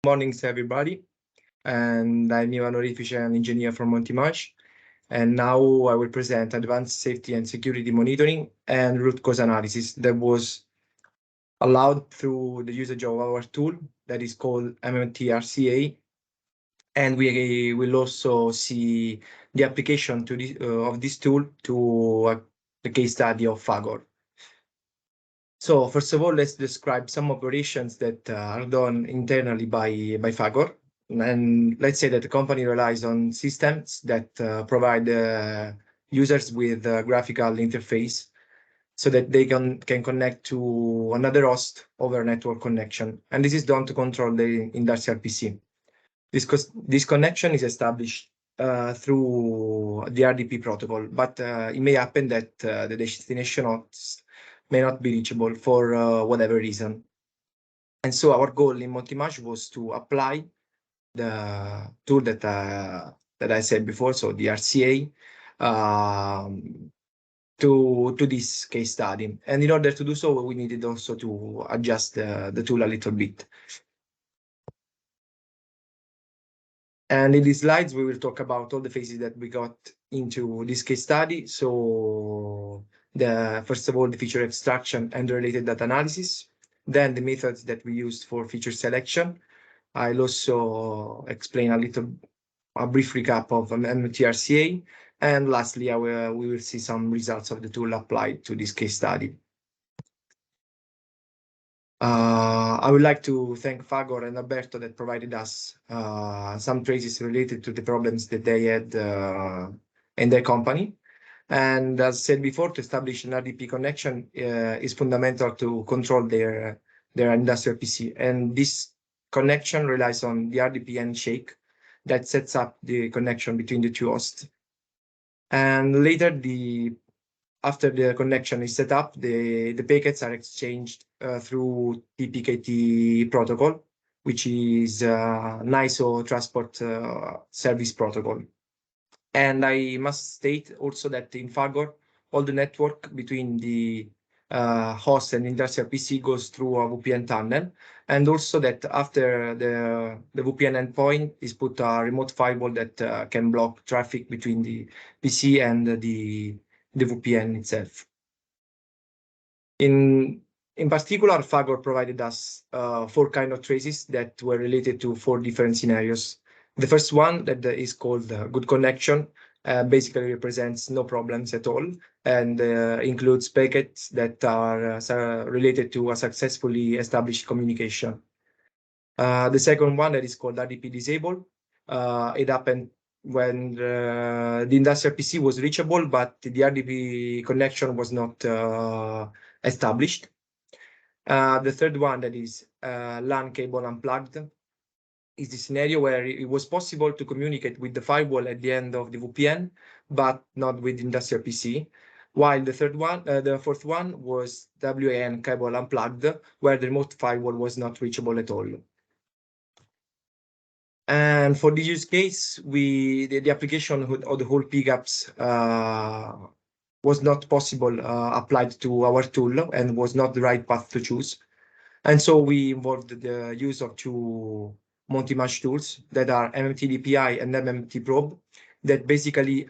Mornings, everybody. And I'm Ivan Orefice, an engineer from Montimage. And now I will present advanced safety and security monitoring and root cause analysis that was allowed through the usage of our tool that is called MMTRCA. And we will also see the application to of this tool to the case study of Fagor. So first of all, let's describe some operations that are done internally by Fagor. And let's say that the company relies on systems that provide users with a graphical interface so that they can connect to another host over a network connection. And this is done to control the industrial PC. This connection is established through the RDP protocol, but it may happen that the destination hosts may not be reachable for whatever reason. And so our goal in Montimage was to apply the tool that I said before, so the RCA, to this case study. And in order to do so, we needed also to adjust the tool a little bit. And in these slides, we will talk about all the phases that we got into this case study. So first of all, the feature extraction and related data analysis, then the methods that we used for feature selection. I'll also explain a brief recap of MTRCA. And lastly, we will see some results of the tool applied to this case study. I would like to thank Fagor and Alberto that provided us some traces related to the problems that they had in their company. And as said before, to establish an RDP connection is fundamental to control their industrial PC. And this connection relies on the RDP handshake that sets up the connection between the two hosts. And later, after the connection is set up, the packets are exchanged through TPKT protocol, which is an ISO transport service protocol. And I must state also that in Fagor, all the network between the host and industrial PC goes through a VPN tunnel. And also that after the VPN endpoint is put a remote firewall that can block traffic between the PC and the VPN itself. In particular, Fagor provided us 4 kinds of traces that were related to 4 different scenarios. The first one that is called good connection basically represents no problems at all and includes packets that are related to a successfully established communication. The second one that is called RDP disable, it happened when the industrial PC was reachable, but the RDP connection was not established. The third one that is LAN cable unplugged is the scenario where it was possible to communicate with the firewall at the end of the VPN, but not with industrial PC. While the fourth one was WAN cable unplugged, where the remote firewall was not reachable at all. And for this use case, the application of the whole pickups was not possible applied to our tool and was not the right path to choose. And so we involved the use of 2 Montimage tools that are MMTDPI and MMTprobe that basically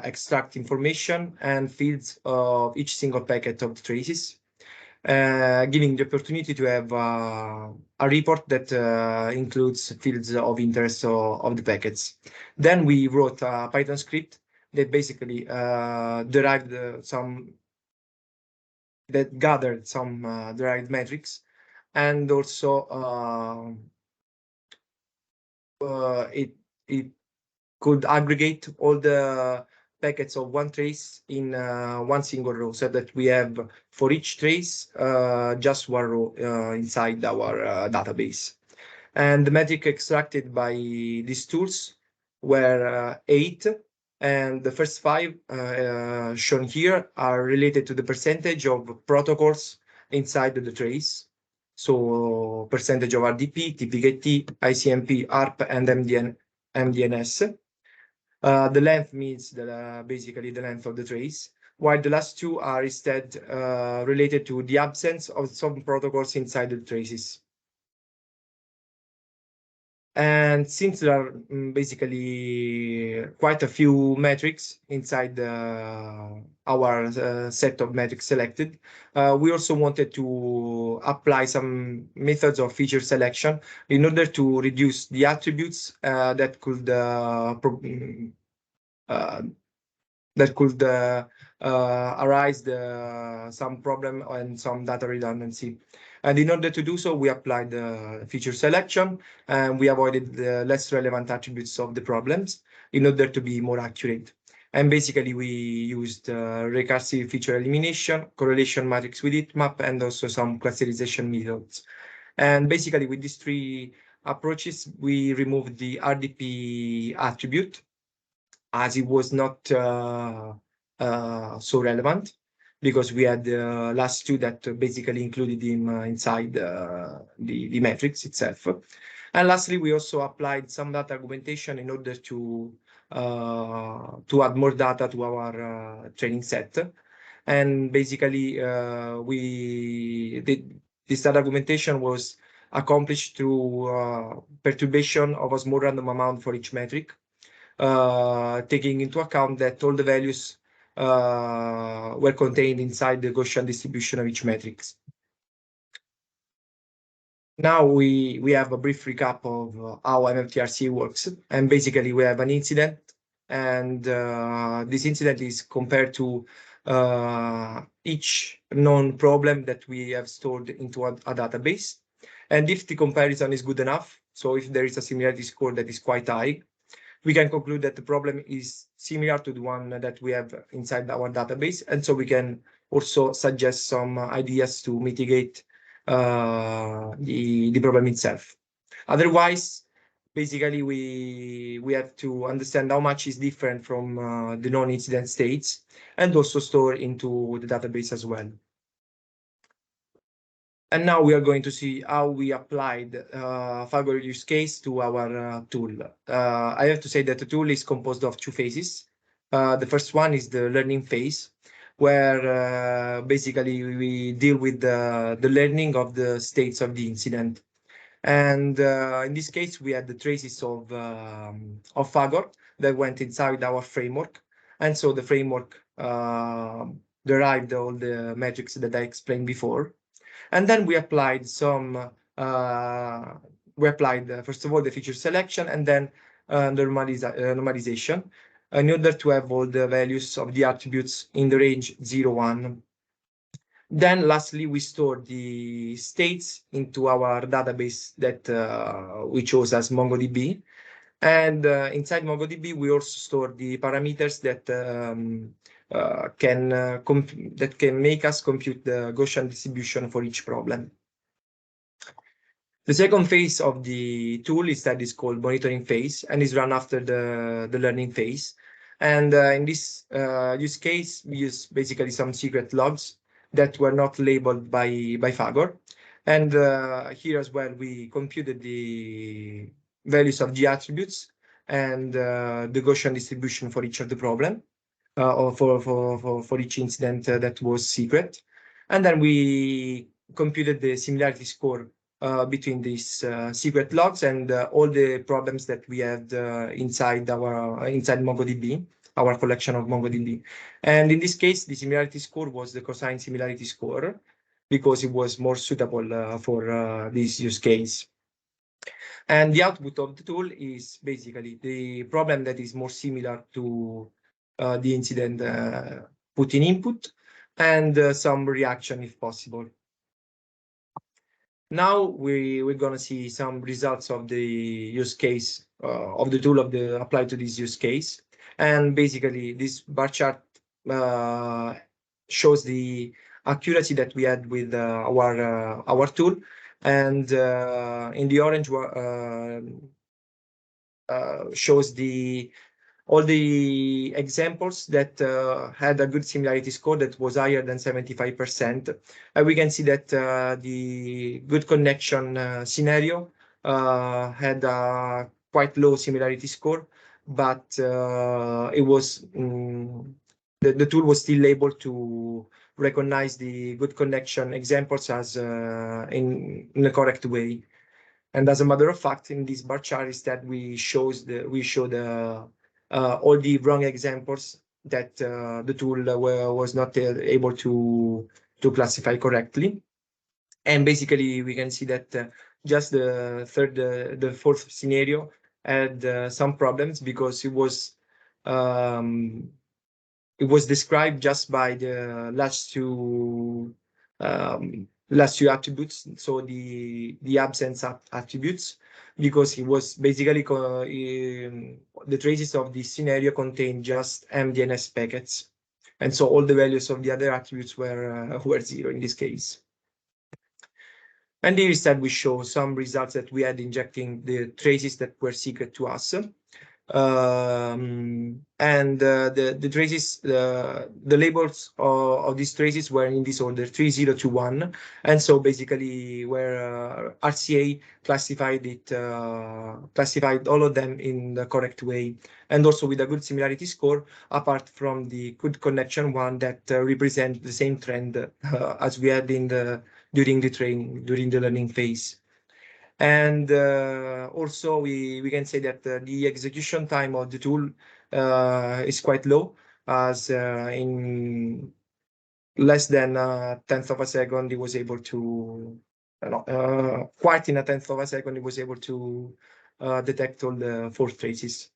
extract information and fields of each single packet of the traces, giving the opportunity to have a report that includes fields of interest of the packets. Then we wrote a Python script that basically gathered some derived metrics, and also it could aggregate all the packets of one trace in one single row, so that we have for each trace just one row inside our database. And the metric extracted by these tools were 8, and the first 5 shown here are related to the percentage of protocols inside the trace. So percentage of RDP, TPKT, ICMP, ARP, and MDNS. The length means basically the length of the trace, while the last 2 are instead related to the absence of some protocols inside the traces. And since there are basically quite a few metrics inside our set of metrics selected, we also wanted to apply some methods of feature selection in order to reduce the attributes uh, that could arise some problem and some data redundancy. And in order to do so, we applied the feature selection and we avoided the less relevant attributes of the problems in order to be more accurate. And basically, we used recursive feature elimination, correlation matrix with heatmap, and also some clusterization methods. And basically, with these three approaches, we removed the RDP attribute as it was not so relevant because we had the last two that basically included him inside the metrics itself. And lastly, we also applied some data augmentation in order to add more data to our training set. And basically, we did this data augmentation was accomplished through perturbation of a small random amount for each metric, taking into account that all the values were contained inside the Gaussian distribution of each matrix. Now we have a brief recap of how MFTRC works. And basically, we have an incident, and this incident is compared to each known problem that we have stored into a database. And if the comparison is good enough, so if there is a similarity score that is quite high, we can conclude that the problem is similar to the one that we have inside our database. And so we can also suggest some ideas to mitigate the problem itself. Otherwise, basically, we have to understand how much is different from the non-incident states and also store into the database as well. And now we are going to see how we applied Fagor use case to our tool. I have to say that the tool is composed of two phases. The first one is the learning phase, where basically we deal with the learning of the states of the incident. And in this case, we had the traces of Fagor that went inside our framework. And so the framework derived all the metrics that I explained before. And then we applied first of all, the feature selection and then normalization in order to have all the values of the attributes in the range 0, 1. Then lastly, we store the states into our database that we chose as MongoDB. And inside MongoDB, we also store the parameters that can make us compute the Gaussian distribution for each problem. The second phase of the tool is called monitoring phase and is run after the learning phase. And in this use case, we use basically some secret logs that were not labeled by Fagor. And here as well, we computed the values of the attributes and the Gaussian distribution for each of the problem or for each incident that was secret. And then we computed the similarity score between these secret logs and all the problems that we had inside MongoDB, our collection of MongoDB. And in this case, the similarity score was the cosine similarity score because it was more suitable for this use case. And the output of the tool is basically the problem that is more similar to the incident put in input and some reaction if possible. Now we're going to see some results of the use case of the tool applied to this use case. And basically this bar chart shows the accuracy that we had with our tool. And in the orange shows all the examples that had a good similarity score that was higher than 75%. We can see that the good connection scenario had a quite low similarity score, but it was the tool was still able to recognize the good connection examples as in the correct way. And as a matter of fact, in this bar chart is that we show the all the wrong examples that the tool was not able to classify correctly. And basically, we can see that just the fourth scenario had some problems because um, it was described just by the last two attributes, so the absence attributes, because it was basically the traces of this scenario contain just MDNS packets, and so all the values of the other attributes were zero in this case. And here instead we show some results that we had injecting the traces that were secret to us. And the traces, the labels of these traces were in this order 3021, and so basically where RCA classified all of them in the correct way, and also with a good similarity score, apart from the good connection one that represent the same trend as we had during the learning phase. And also we can say that the execution time of the tool is quite low, as in less than a tenth of a second, it was able to, quite in a tenth of a second, it was able to detect all the fault traces.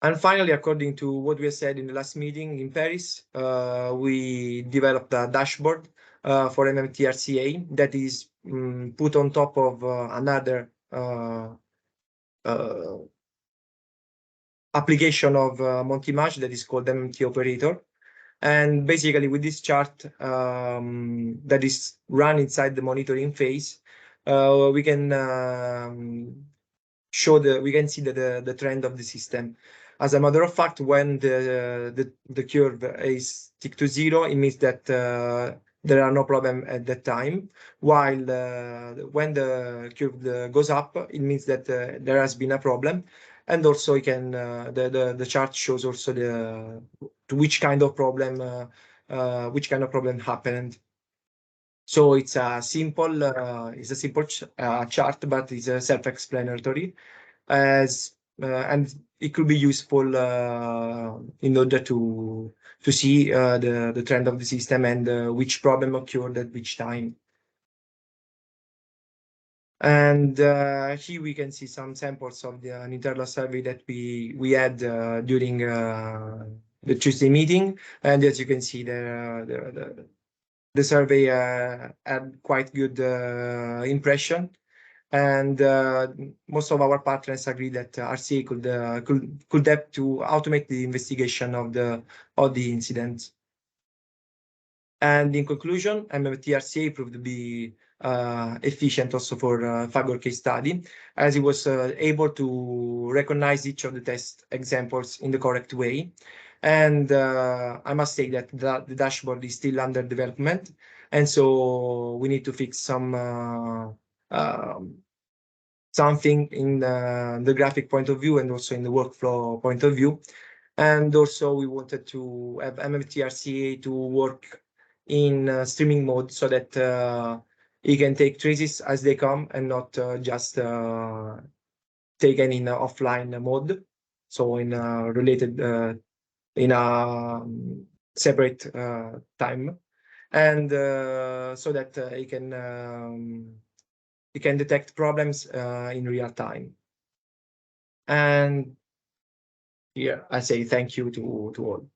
And finally, according to what we said in the last meeting in Paris, we developed a dashboard for MMTRCA that is put on top of another application of Montimage that is called MMT Operator. And basically, with this chart that is run inside the monitoring phase, we can we can see the trend of the system. As a matter of fact, when the curve is stick to zero, it means that there are no problem at that time. While when the curve goes up, it means that there has been a problem. And also, you can the chart shows also to which kind of problem happened. So it's a simple chart, but it's self-explanatory, and it could be useful in order to see the trend of the system and which problem occurred at which time. And here we can see some samples of an internal survey that we had during the Tuesday meeting, and as you can see, the survey had quite good impression. And most of our partners agree that RCA could help to automate the investigation of the incidents. And in conclusion, MMT RCA proved to be efficient also for Fagor case study, as it was able to recognize each of the test examples in the correct way. And I must say that the dashboard is still under development, and so we need to fix something in the graphic point of view and also in the workflow point of view. And also we wanted to have MMTRCA to work in streaming mode so that it can take traces as they come and not just taken in offline mode. So in a related, in a separate time. And so that it can detect problems in real time. And yeah, I say thank you to all.